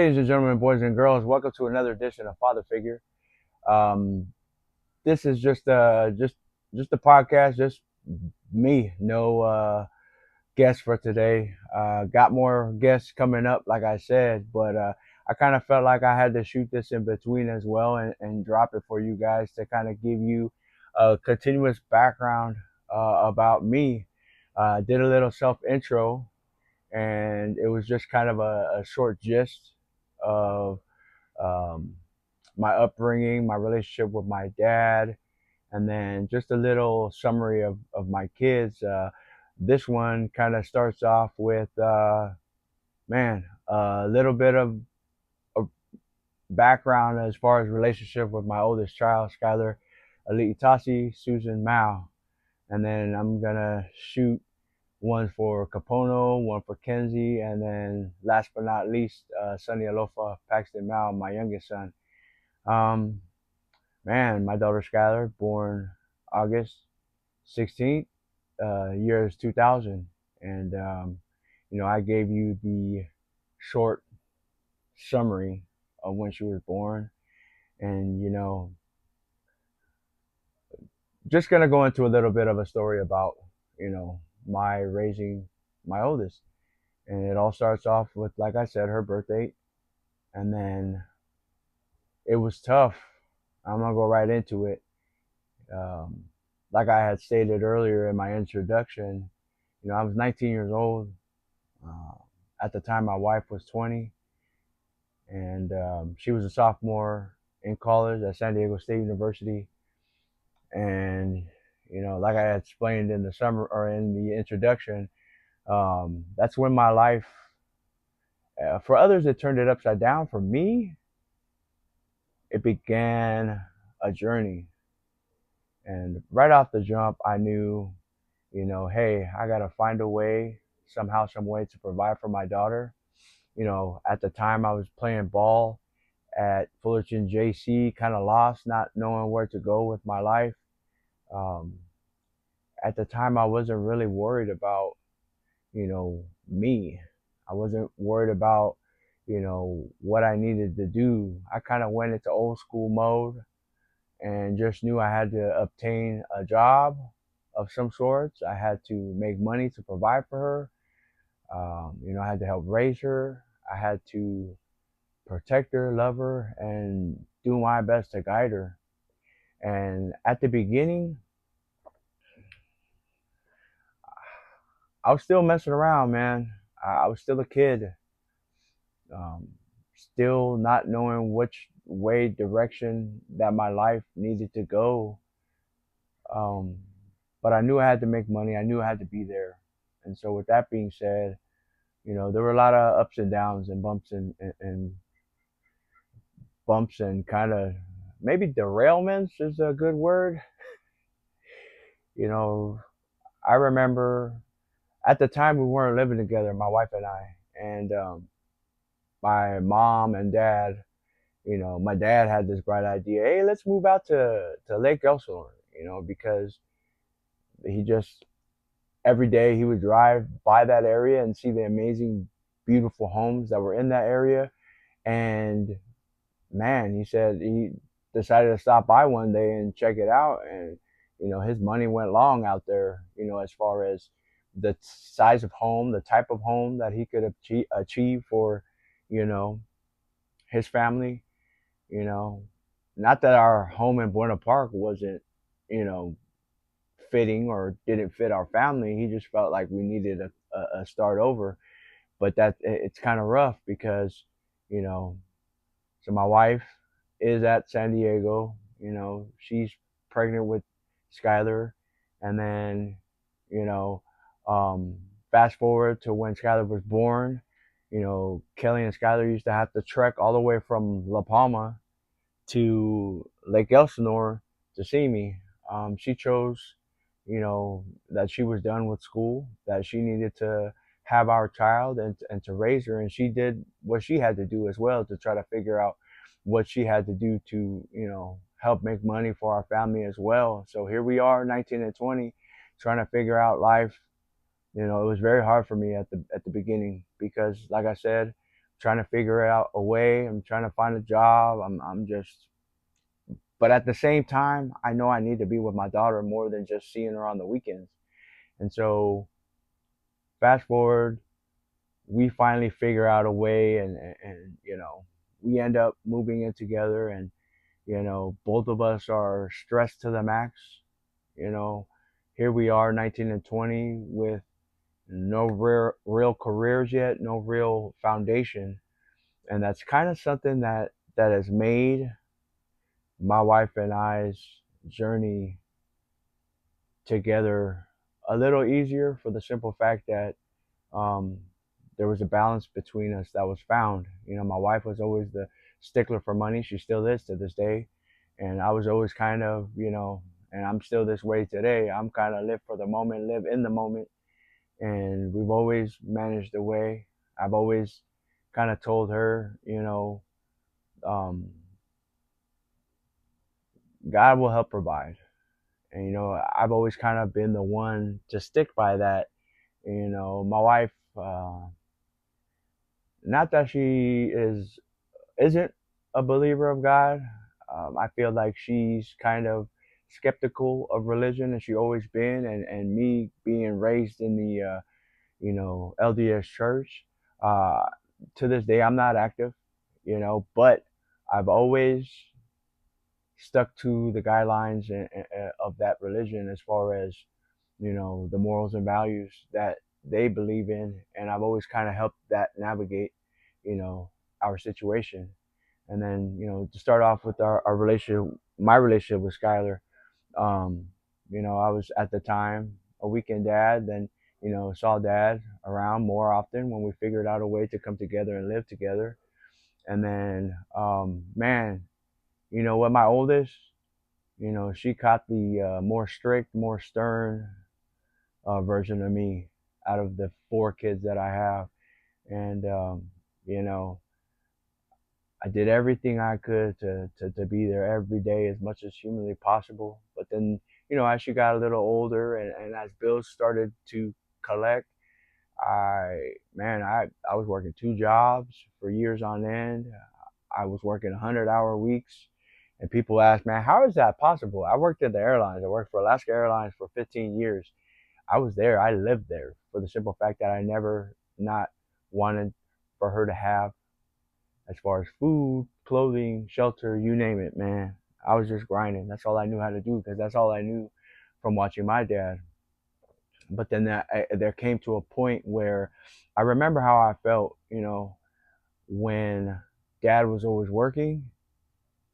Ladies and gentlemen, boys and girls, welcome to another edition of Father Figure. Um, this is just a podcast, just me, no guests for today. Got more guests coming up, like I said, but I kind of felt like I had to shoot this in between as well and drop it for you guys to kind of give you a continuous background about me. Did a little self intro, and it was just kind of a short gist of um, my upbringing, my relationship with my dad, and then just a little summary of my kids. This one kind of starts off with, a little bit of a background as far as relationship with my oldest child, Skyler, Aliitasi, Susan Mao. And then I'm going to shoot one for Capono, one for Kenzie, and then last but not least, Sonny Alofa, Paxton Mao, my youngest son. Um, my daughter Skyler, born August 16th, year is 2000. And, I gave you the short summary of when she was born. And, just going to go into a little bit of a story about, my raising my oldest. And it all starts off with, like I said, her birth date. And then it was tough. I'm going to go right into it. Um, like I had stated earlier in my introduction, I was 19 years old. Uh, at the time, my wife was 20, and she was a sophomore in college at San Diego State University. And like I had explained in the summer or in the introduction, that's when my life. For others, it turned it upside down. For me, it began a journey. And right off the jump, I knew, hey, I got to find a way, somehow, some way to provide for my daughter. At the time I was playing ball at Fullerton JC, kind of lost, not knowing where to go with my life. Um, at the time, I wasn't really worried about, me. I wasn't worried about, what I needed to do. I kind of went into old school mode and just knew I had to obtain a job of some sorts. I had to make money to provide for her. I had to help raise her. I had to protect her, love her, and do my best to guide her. And at the beginning, I was still messing around, man. I was still a kid, um, still not knowing which way direction that my life needed to go. Um, but I knew I had to make money. I knew I had to be there. And so, with that being said, there were a lot of ups and downs and bumps and kind of maybe derailments is a good word. You know, I remember at the time we weren't living together, my wife and I, and my mom and dad. My dad had this bright idea. Hey, let's move out to Lake Elsinore. Because he just every day he would drive by that area and see the amazing, beautiful homes that were in that area. And man, he said he decided to stop by one day and check it out. And, his money went long out there, as far as the size of home, the type of home that he could achieve for, you know, his family, you know. Not that our home in Buena Park wasn't, you know, fitting or didn't fit our family. He just felt like we needed a start over. But it's kind of rough because, you know, so my wife is at San Diego. She's pregnant with Skyler, and then, you know, um, fast forward to when Skyler was born. Kelly and Skyler used to have to trek all the way from La Palma to Lake Elsinore to see me. She chose, that she was done with school, that she needed to have our child and to raise her, and she did what she had to do as well to try to figure out what she had to do to, help make money for our family as well. So here we are, 19 and 20, trying to figure out life. It was very hard for me at the beginning because, like I said, trying to figure out a way. I'm trying to find a job. I'm just, but at the same time, I know I need to be with my daughter more than just seeing her on the weekends. And so, fast forward, we finally figure out a way, and we end up moving in together, and both of us are stressed to the max. You know, here we are, 19 and 20, with no real careers yet, no real foundation, and that's kind of something that has made my wife and I's journey together a little easier, for the simple fact that um, there was a balance between us that was found. My wife was always the stickler for money. She still is to this day. And I was always kind of, and I'm still this way today. I'm kind of live for the moment, live in the moment. And we've always managed the way. I've always kind of told her, um, God will help provide. And, I've always kind of been the one to stick by that. My wife, not that she isn't a believer of God. I feel like she's kind of skeptical of religion, and she always been. And me being raised in the LDS church, uh, to this day I'm not active, but I've always stuck to the guidelines of that religion, as far as the morals and values that they believe in, and I've always kind of helped that navigate you know our situation. And then, to start off with our relationship, my relationship with Skyler, um, I was at the time a weekend dad, then, saw dad around more often when we figured out a way to come together and live together. And then, man, with my oldest, she caught the more strict, more stern version of me out of the four kids that I have. And, you know, I did everything I could to be there every day as much as humanly possible. But then, as she got a little older, and as bills started to collect, I was working two jobs for years on end. I was working 100-hour weeks. And people ask, man, how is that possible? I worked in the airlines. I worked for Alaska Airlines for 15 years. I was there. I lived there, for the simple fact that I never not wanted for her to have, as far as food, clothing, shelter, you name it, man. I was just grinding. That's all I knew how to do, because that's all I knew from watching my dad. But then there came to a point where I remember how I felt, when dad was always working.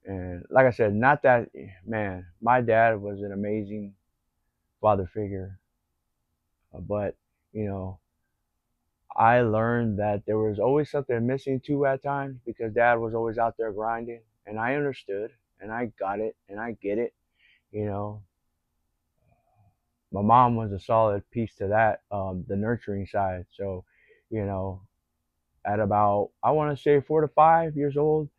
And like I said, not that, man, my dad was an amazing father figure. But, you know, I learned that there was always something missing too at times, because dad was always out there grinding, and I understood, and I got it, and I get it. You know, my mom was a solid piece to that, the nurturing side. So, you know, at about, I want to say 4 to 5 years old,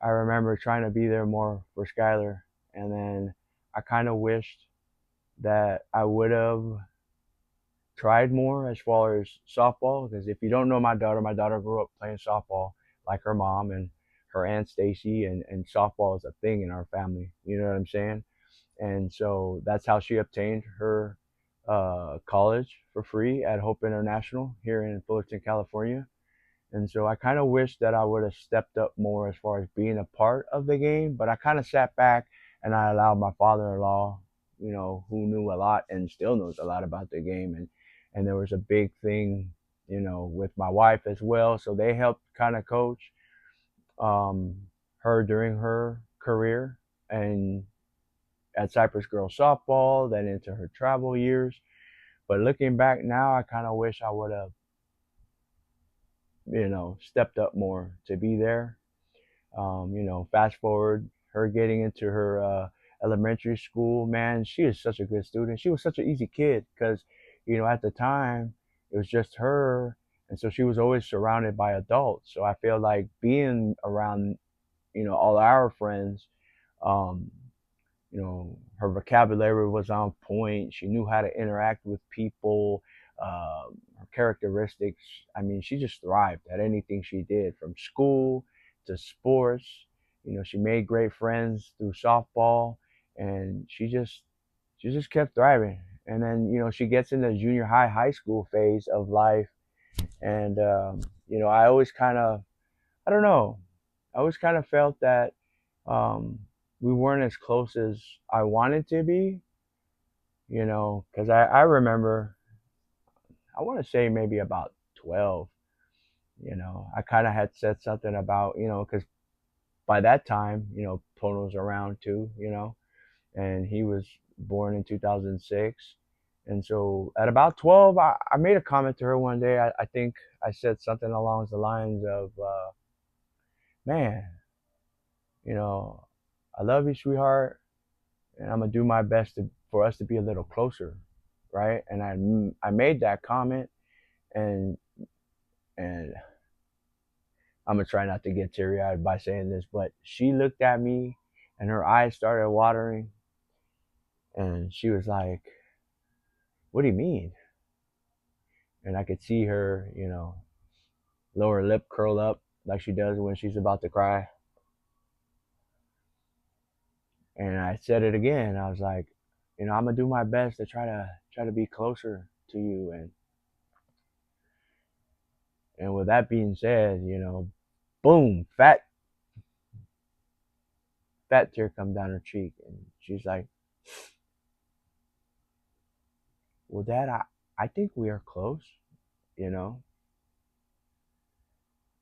I remember trying to be there more for Skylar. And then I kind of wished that I would have tried more as far as softball, because if you don't know my daughter grew up playing softball like her mom and her aunt Stacy, and softball is a thing in our family. You know what I'm saying? And so that's how she obtained her college for free at Hope International here in Fullerton, California. And so I kind of wish that I would have stepped up more as far as being a part of the game, but I kind of sat back and I allowed my father-in-law, who knew a lot and still knows a lot about the game, and there was a big thing, with my wife as well. So they helped kind of coach um, her during her career, and at Cypress Girls Softball, then into her travel years. But looking back now, I kind of wish I would have, stepped up more to be there. Fast forward, her getting into her elementary school, man, she is such a good student. She was such an easy kid, because, at the time, it was just her. And so she was always surrounded by adults. So I feel like being around, all our friends, um, her vocabulary was on point. She knew how to interact with people. her characteristics. I mean, she just thrived at anything she did, from school to sports. She made great friends through softball, and she just kept thriving. And then she gets in the junior high, high school phase of life, and I always kind of, I don't know, I always kind of felt that um, we weren't as close as I wanted to be. Because I remember, I want to say maybe about 12. I kind of had said something about, because by that time, Pono's around too, and he was born in 2006. And so at about 12, I made a comment to her one day. I think I said something along the lines of, man, you know, I love you, sweetheart, and I'm going to do my best for us to be a little closer. Right. And I made that comment, and, and I'm going to try not to get teary eyed by saying this, but she looked at me and her eyes started watering, and she was like, what do you mean? And I could see her, lower lip curl up like she does when she's about to cry. And I said it again. I was like, I'm gonna do my best to try to be closer to you. And with that being said, boom, fat tear come down her cheek, and she's like, well, Dad, I think we are close, you know.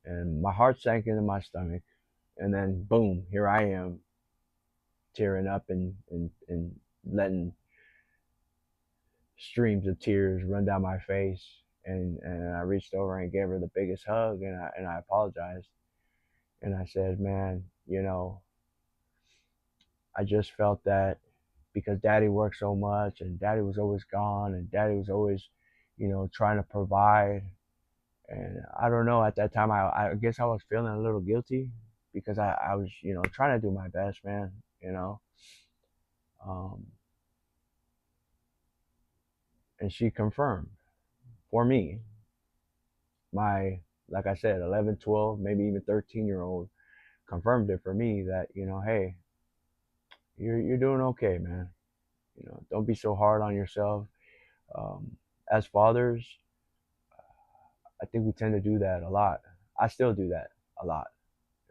And my heart sank into my stomach, and then boom, here I am, tearing up and letting streams of tears run down my face. And I reached over and gave her the biggest hug, and I apologized. And I said, man, I just felt that because Daddy worked so much, and Daddy was always gone, and Daddy was always, trying to provide. And I don't know, at that time, I guess I was feeling a little guilty because I was, trying to do my best, man, you know. Um, and she confirmed for me, my, like I said, 11, 12, maybe even 13-year-old confirmed it for me that, hey, you're doing okay, man. Don't be so hard on yourself. As fathers, I think we tend to do that a lot. I still do that a lot.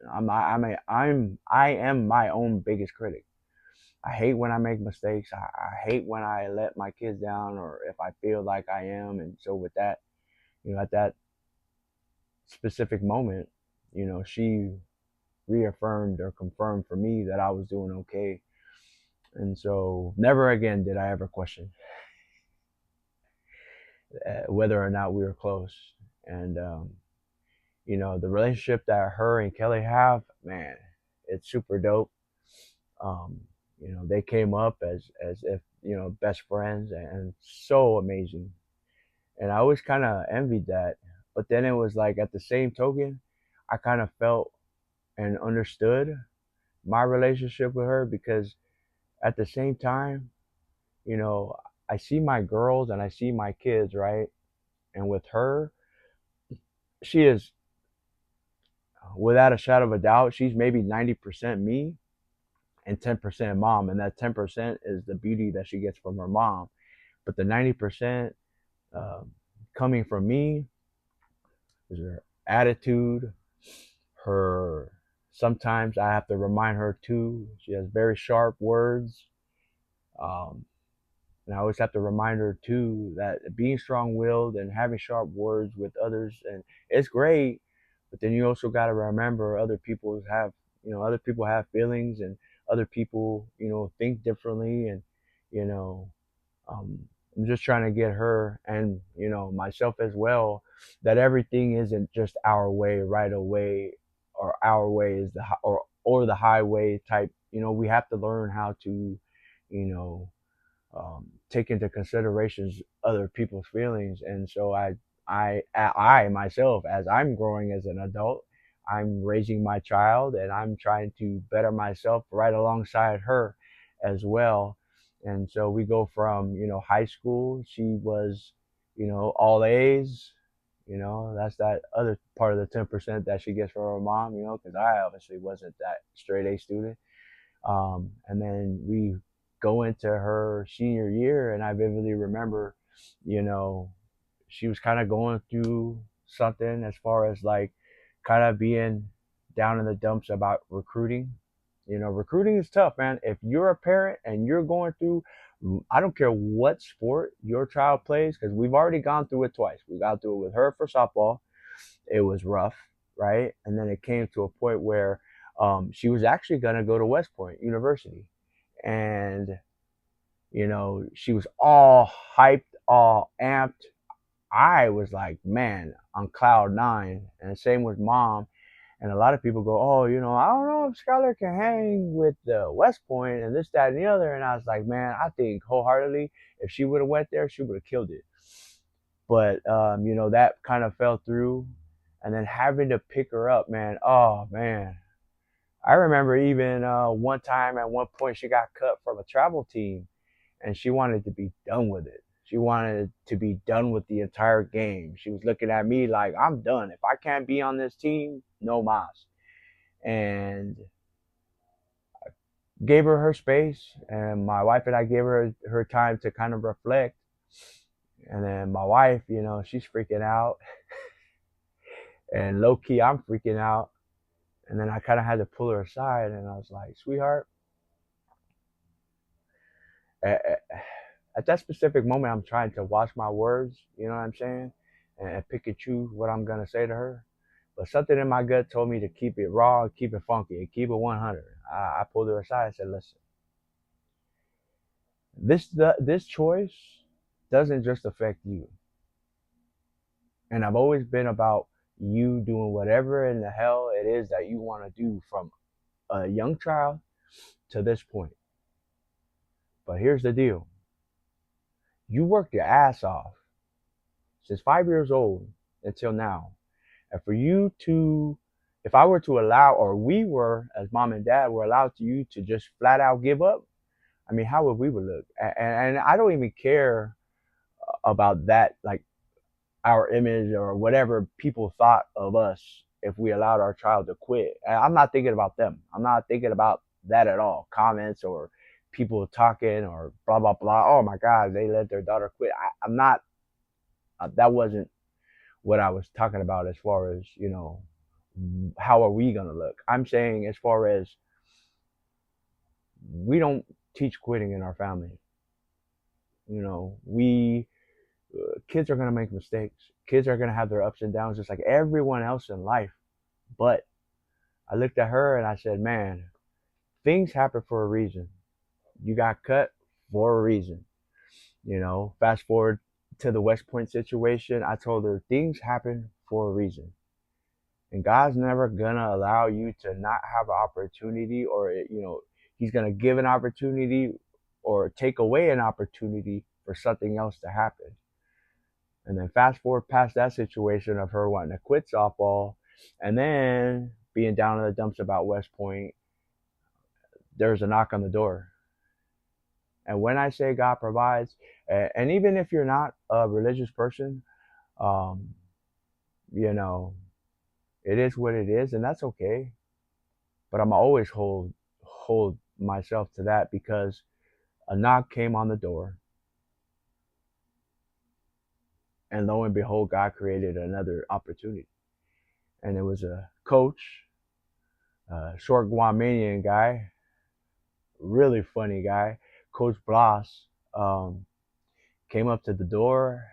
I am my own biggest critic. I hate when I make mistakes. I hate when I let my kids down, or if I feel like I am. And so with that, at that specific moment, she reaffirmed or confirmed for me that I was doing okay. And so never again did I ever question whether or not we were close. And the relationship that her and Kelly have, man, it's super dope. Um, they came up as if best friends, and so amazing. And I always kind of envied that. But then it was like, at the same token, I kind of felt and understood my relationship with her, because at the same time, you know, I see my girls and I see my kids, right? And with her, she is, without a shadow of a doubt, she's maybe 90% me and 10% mom. And that 10% is the beauty that she gets from her mom. But the 90% um, coming from me is her attitude, her, sometimes I have to remind her too. She has very sharp words. Um, and I always have to remind her too that being strong-willed and having sharp words with others, and it's great, but then you also got to remember other people have feelings, and other people, think differently, and you know, um, I'm just trying to get her and myself as well, that everything isn't just our way right away, or our way is or the highway type. We have to learn how to, you know, take into considerations other people's feelings. And so I myself, as I'm growing as an adult, I'm raising my child, and I'm trying to better myself right alongside her as well. And so we go from high school. She was all A's. That's that other part of the 10% that she gets from her mom. Because I obviously wasn't that straight A student. And then we go into her senior year, and I vividly remember, you know, she was kind of going through something as far as like kind of being down in the dumps about recruiting. Recruiting is tough, man. If you're a parent and you're going through, I don't care what sport your child plays, because we've already gone through it twice. We got through it with her for softball. It was rough, right? And then it came to a point where she was actually going to go to West Point University. And, she was all hyped, all amped. I was like, man, on cloud nine. And same with mom. And a lot of people go, oh, I don't know if Skyler can hang with the West Point and this, that, and the other. And I was like, man, I think wholeheartedly, if she would have went there, she would have killed it. But that kind of fell through. And then having to pick her up, man. Oh man, I remember even one time at one point she got cut from a travel team, and she wanted to be done with it. She wanted to be done with the entire game. She was looking at me like, I'm done. If I can't be on this team, no mas. And gave her space, and my wife and I gave her time to kind of reflect. And then my wife, she's freaking out, and low key I'm freaking out. And then I kind of had to pull her aside, and I was like, sweetheart, at that specific moment, I'm trying to watch my words, you know what I'm saying? And pick and choose what I'm going to say to her. But something in my gut told me to keep it raw, keep it funky, and keep it 100. I pulled her aside and said, listen, this choice doesn't just affect you. And I've always been about you doing whatever in the hell it is that you want to do from a young child to this point. But here's the deal. You worked your ass off since 5 years old until now. And for you to, if I were to allow, or we were, as mom and dad were allowed to you to just flat out give up, I mean, how would we would look? And I don't even care about that, like our image or whatever people thought of us if we allowed our child to quit. I'm not thinking about them. I'm not thinking about that at all. Comments or people talking or blah, blah, blah. Oh my God, they let their daughter quit. I'm not, that wasn't what I was talking about as far as, how are we going to look? I'm saying as far as we don't teach quitting in our family. We kids are going to make mistakes. Kids are going to have their ups and downs just like everyone else in life. But I looked at her and I said, man, things happen for a reason. You got cut for a reason. Fast forward to the West Point situation, I told her things happen for a reason. And God's never gonna allow you to not have an opportunity, or He's gonna give an opportunity or take away an opportunity for something else to happen. And then fast forward past that situation of her wanting to quit softball, and then being down in the dumps about West Point, there's a knock on the door. And when I say God provides, and even if you're not a religious person, um, you know, it is what it is, and that's okay. But I'm always hold myself to that, because a knock came on the door, and lo and behold, God created another opportunity. And it was a coach, a short Guamanian guy, really funny guy, Coach Blas, came up to the door,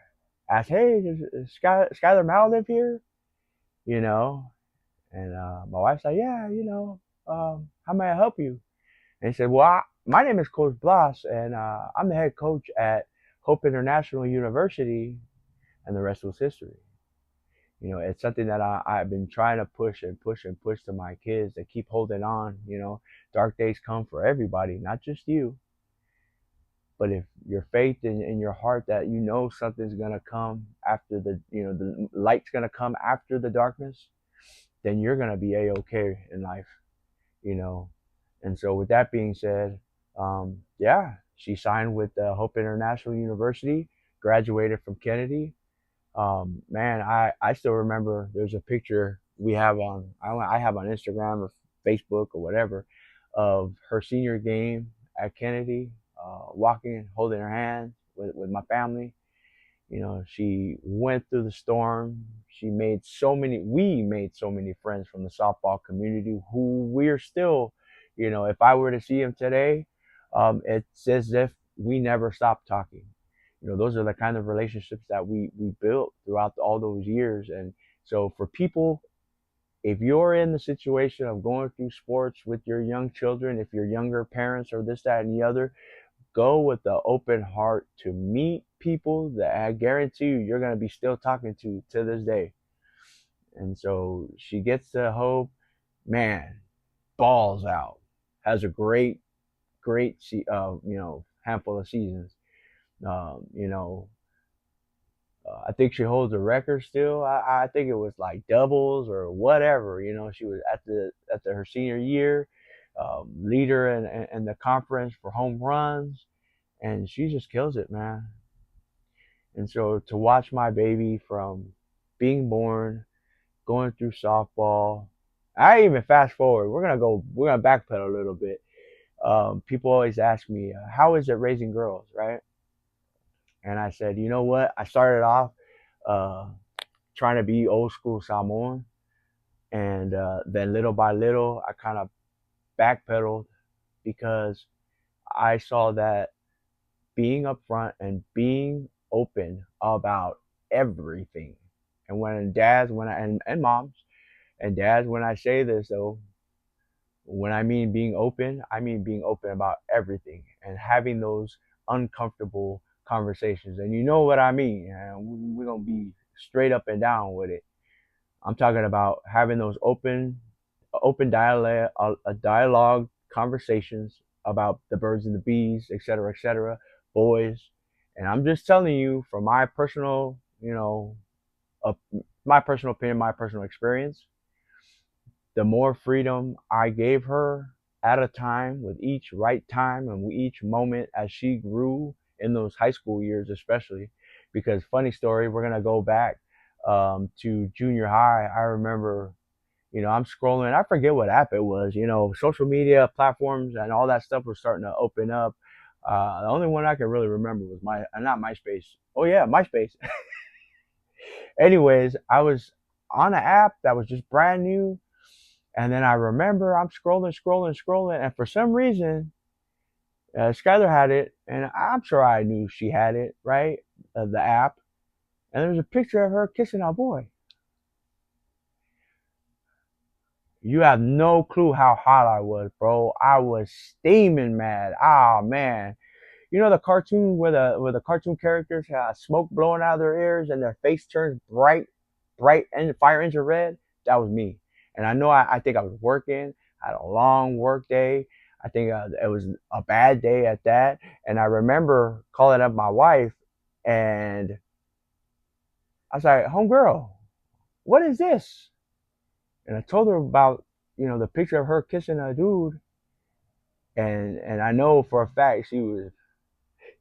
asked, "Hey, does Skyler Mal live here?" You know, and my wife's like, "Yeah, how may I help you?" And he said, "Well, my name is Coach Blas, and I'm the head coach at Hope International University," and the rest was history. It's something that I've been trying to push and push and push to my kids to keep holding on. Dark days come for everybody, not just you. But if your faith in your heart that something's gonna come after the light's gonna come after the darkness, then you're gonna be a-okay in life, you know. And so with that being said, yeah, she signed with Hope International University. graduated from Kennedy. Man, I still remember there's a picture we have on I have on Instagram or Facebook or whatever of her senior game at Kennedy, walking, holding her hand with my family. You know, she went through the storm. We made so many friends from the softball community who we're still, you know, if I were to see him today, it's as if we never stopped talking. You know, those are the kind of relationships that we built throughout all those years. And so for people, if you're in the situation of going through sports with your young children, if you're younger parents or this, that, and the other, go with the open heart to meet people that I guarantee you're going to be still talking to this day. And so she gets to Hope, man, balls out, has a great, handful of seasons. You know, I think she holds a record still. I think it was like doubles or whatever. You know, she was at her senior year, leader in the conference for home runs, and she just kills it, man. And so to watch my baby from being born, going through softball, I even fast forward. We're gonna backpedal a little bit. People always ask me, how is it raising girls, right? And I said, you know what? I started off uh, trying to be old school Samoan, and then little by little, I kind of backpedaled because I saw that being upfront and being open about everything. And and moms and dads, when I say this though, when I mean being open, I mean being open about everything and having those uncomfortable conversations. And you know what I mean. And we're gonna be straight up and down with it. I'm talking about having those open dialogue, a dialogue conversations about the birds and the bees, et cetera, boys. And I'm just telling you from my personal, uh, my personal opinion, my personal experience, the more freedom I gave her at a time with each right time and with each moment as she grew in those high school years, especially. Because, funny story, we're going to go back to junior high. I remember, I'm scrolling. I forget what app it was. Social media platforms and all that stuff was starting to open up. The only one I can really remember was not MySpace. Oh yeah, MySpace. Anyways, I was on an app that was just brand new, and then I remember I'm scrolling, and for some reason, Skyler had it, and I'm sure I knew she had it, right? The app, and there was a picture of her kissing our boy. You have no clue how hot I was, bro. I was steaming mad. Ah, man. You know the cartoon where the cartoon characters have smoke blowing out of their ears and their face turns bright and fire engine red? That was me. And I know I think I was working. I had a long work day. I think it was a bad day at that. And I remember calling up my wife, and I was like, homegirl, what is this? And I told her about, the picture of her kissing a dude. And I know for a fact she was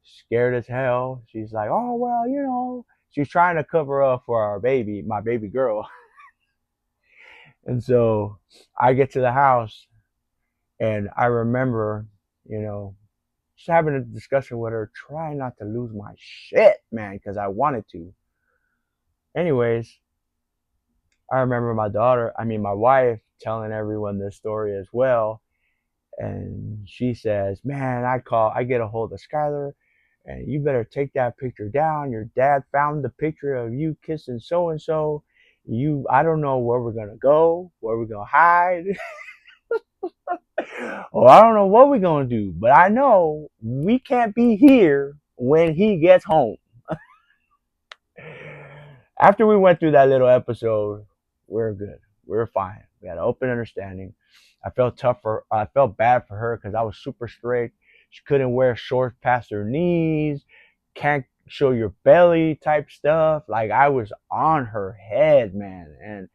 scared as hell. She's like, oh, well, she's trying to cover up for my baby girl. And so I get to the house, and I remember, you know, just having a discussion with her, trying not to lose my shit, man, because I wanted to. Anyways, I remember my wife telling everyone this story as well. And she says, man, I get a hold of Skyler, and you better take that picture down. Your dad found the picture of you kissing so and so. I don't know where we're gonna go, where we're gonna hide. Or I don't know what we're gonna do, but I know we can't be here when he gets home. After we went through that little episode, we're good. We're fine. We had an open understanding. I felt bad for her because I was super strict. She couldn't wear shorts past her knees, can't show your belly type stuff. Like, I was on her head, man. And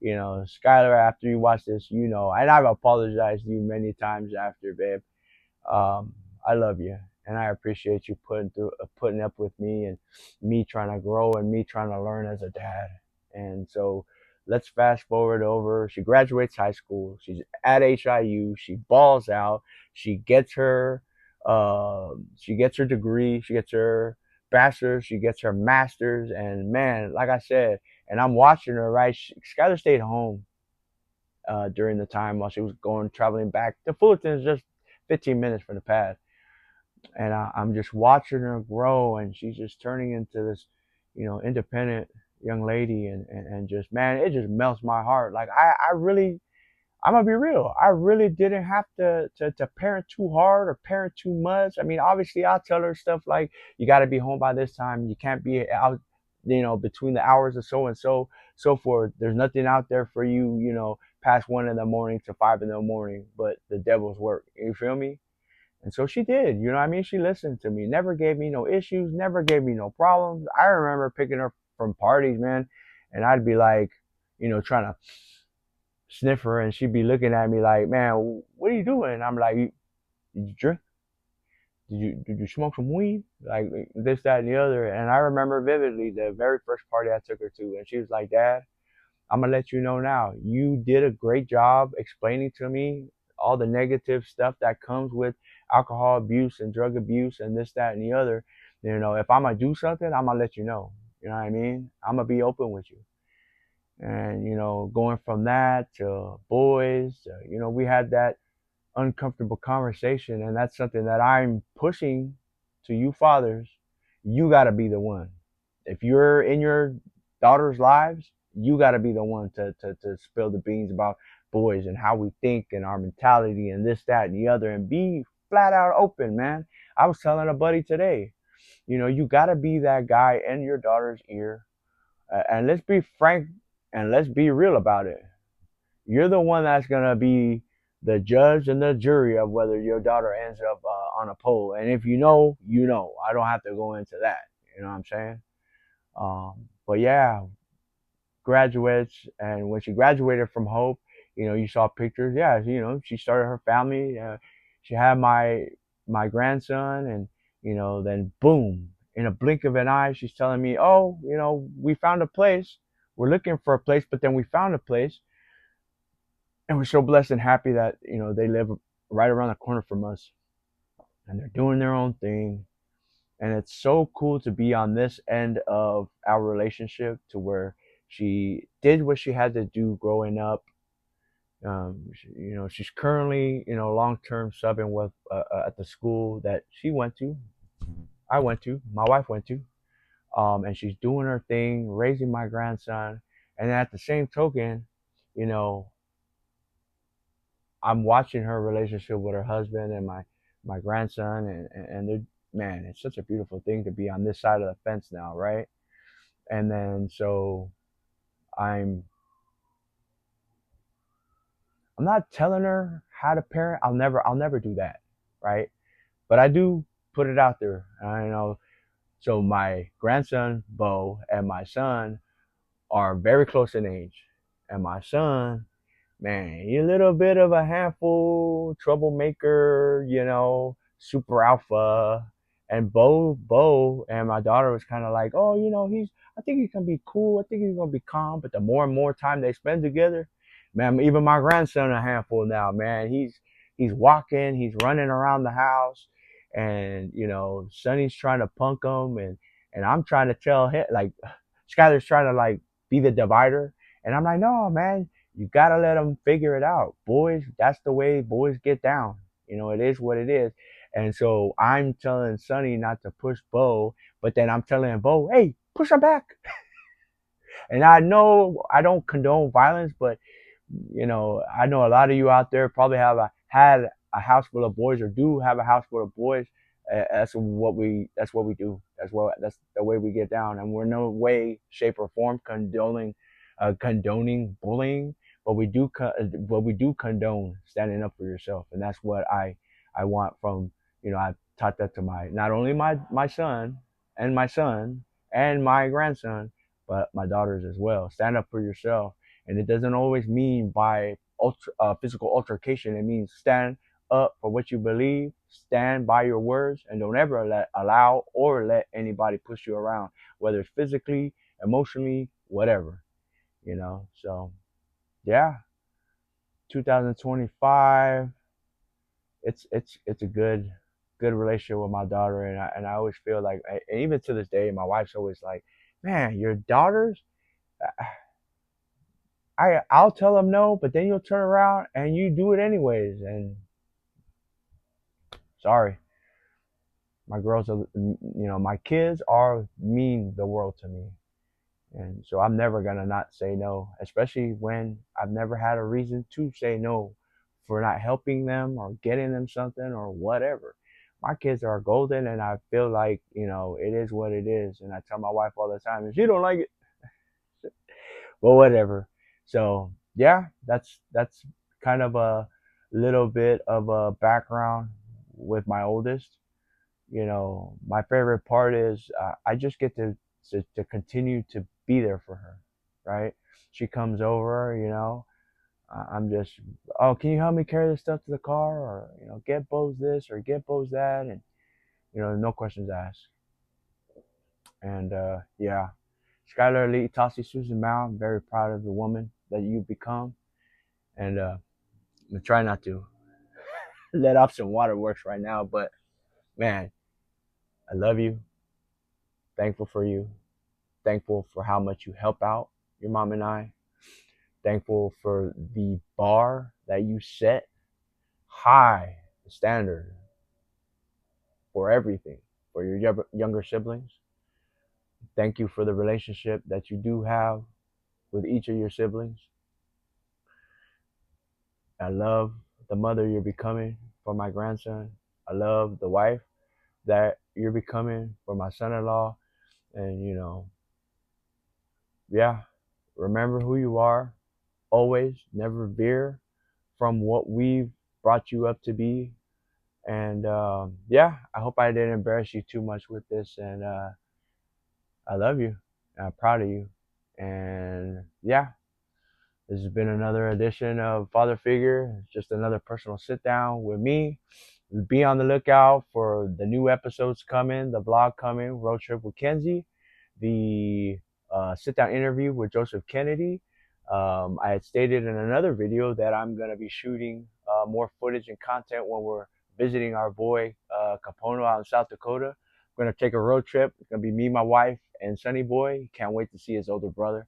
Skylar, after you watch this, and I've apologized to you many times after, babe. I love you. and I appreciate you putting up with me and me trying to grow and me trying to learn as a dad. And so let's fast forward over. She graduates high school. She's at HIU. She balls out. She gets her she gets her degree. She gets her bachelor's. She gets her master's. And man, like I said, and I'm watching her. Right, Skyler stayed home during the time while she was going traveling back to Fullerton is just 15 minutes from the pad, and I'm just watching her grow, and she's just turning into this, independent young lady, and just man, it just melts my heart. Like I really, I'm gonna be real. I really didn't have to parent too hard or parent too much. I mean, obviously, I'll tell her stuff like you got to be home by this time. You can't be out, between the hours of so and so, so forth. There's nothing out there for you, past 1 in the morning to 5 in the morning. But the devil's work. You feel me? And so she did. You know what I mean? She listened to me. Never gave me no issues. Never gave me no problems. I remember picking her from parties, man, and I'd be like, trying to sniff her, and she'd be looking at me like, "Man, what are you doing?" And I'm like, "Did you drink? Did you smoke some weed? Like this, that, and the other." And I remember vividly the very first party I took her to, and she was like, "Dad, I'm gonna let you know now. You did a great job explaining to me all the negative stuff that comes with alcohol abuse and drug abuse and this, that, and the other. If I'm gonna do something, I'm gonna let you know. You know what I mean? I'm gonna be open with you." And going from that to boys, we had that uncomfortable conversation, and that's something that I'm pushing to you fathers. You got to be the one. If you're in your daughter's lives, you got to be the one to spill the beans about boys and how we think and our mentality and this, that, and the other, and be flat out open, man. I was telling a buddy today, you got to be that guy in your daughter's ear. And let's be frank and let's be real about it. You're the one that's going to be the judge and the jury of whether your daughter ends up on a pole. And if you know, you know. I don't have to go into that. You know what I'm saying? But yeah, graduates, and when she graduated from Hope, you saw pictures. Yeah, she started her family. She had my grandson, and then boom, in a blink of an eye, she's telling me, "Oh, we found a place. We're looking for a place, but then we found a place, and we're so blessed and happy that they live right around the corner from us, and they're doing their own thing." And it's so cool to be on this end of our relationship, to where she did what she had to do growing up. She's currently long term subbing with at the school that she went to, I went to, my wife went to, and she's doing her thing, raising my grandson. And at the same token, you know, I'm watching her relationship with her husband and my grandson, and they're, man, it's such a beautiful thing to be on this side of the fence now, right? And then so I'm I'm not telling her how to parent. I'll never do that, right? But I do put it out there. I know. So my grandson Bo and my son are very close in age, and my son, man, you're a little bit of a handful, troublemaker, super alpha. And Bo and my daughter was kind of like, oh, I think he's gonna be cool. I think he's gonna be calm. But the more and more time they spend together, man, even my grandson a handful now, man. He's walking, he's running around the house, and Sonny's trying to punk him, and I'm trying to tell him, like, Skyler's trying to like be the divider, and I'm like, no, man, you gotta let them figure it out. Boys, that's the way boys get down. It is what it is. And so I'm telling Sonny not to push Bo, but then I'm telling Bo, hey, push him back. And I know I don't condone violence, but I know a lot of you out there probably had a house full of boys, or do have a house full of boys. That's what we do. That's the way we get down, and we're no way, shape, or form condoning bullying, but we do condone standing up for yourself, and that's what I want from I taught that to my not only my son and my grandson, but my daughters as well. Stand up for yourself, and it doesn't always mean by physical altercation. It means stand up for what you believe, stand by your words, and don't ever allow or let anybody push you around, whether it's physically, emotionally, whatever, you know. So yeah, 2025, it's a good relationship with my daughter, and I always feel like, and even to this day, my wife's always like, man, your daughters, I'll tell them no, but then you'll turn around and you do it anyways. And sorry, my girls are, my kids are mean the world to me, and so I'm never gonna not say no, especially when I've never had a reason to say no for not helping them or getting them something or whatever. My kids are golden, and I feel like, it is what it is. And I tell my wife all the time, if she don't like it, well, whatever. So yeah, that's kind of a little bit of a background with my oldest. My favorite part is, I just get to continue to be there for her, right? She comes over, I'm just, oh, can you help me carry this stuff to the car, or get Bose this or get Bose that, and no questions asked. And yeah, Skyler, Aliitasi, Susan Mao, I'm very proud of the woman that you've become, and I'm gonna try not to let off some waterworks right now, but man, I love you, thankful for you, thankful for how much you help out your mom and I, thankful for the bar that you set high standard for everything for your younger siblings. Thank you for the relationship that you do have with each of your siblings. I love the mother you're becoming for my grandson. I love the wife that you're becoming for my son-in-law. And yeah, remember who you are always. Never veer from what we've brought you up to be. And yeah, I hope I didn't embarrass you too much with this. And I love you. I'm proud of you. And yeah, this has been another edition of Father Figure. It's just another personal sit down with me. Be on the lookout for the new episodes coming, the vlog coming, Road Trip with Kenzie, the sit down interview with Joseph Kennedy. I had stated in another video that I'm going to be shooting more footage and content when we're visiting our boy Capono out in South Dakota. We're going to take a road trip. It's going to be me, my wife, and Sonny Boy. Can't wait to see his older brother.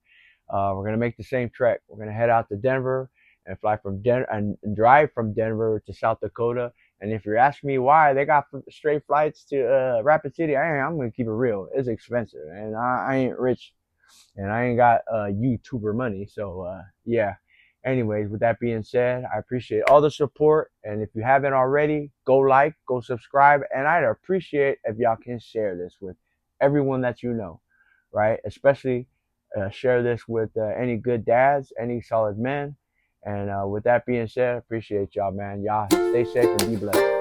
We're going to make the same trek. We're going to head out to Denver and fly from Denver and drive from Denver to South Dakota. And if you're asking me why they got straight flights to Rapid City, I'm going to keep it real. It's expensive, and I ain't rich, and I ain't got YouTuber money. So yeah. Anyways, with that being said, I appreciate all the support. And if you haven't already, go like, go subscribe. And I'd appreciate if y'all can share this with everyone that you know, right? Especially share this with any good dads, any solid men. And with that being said, I appreciate y'all, man. Y'all stay safe and be blessed.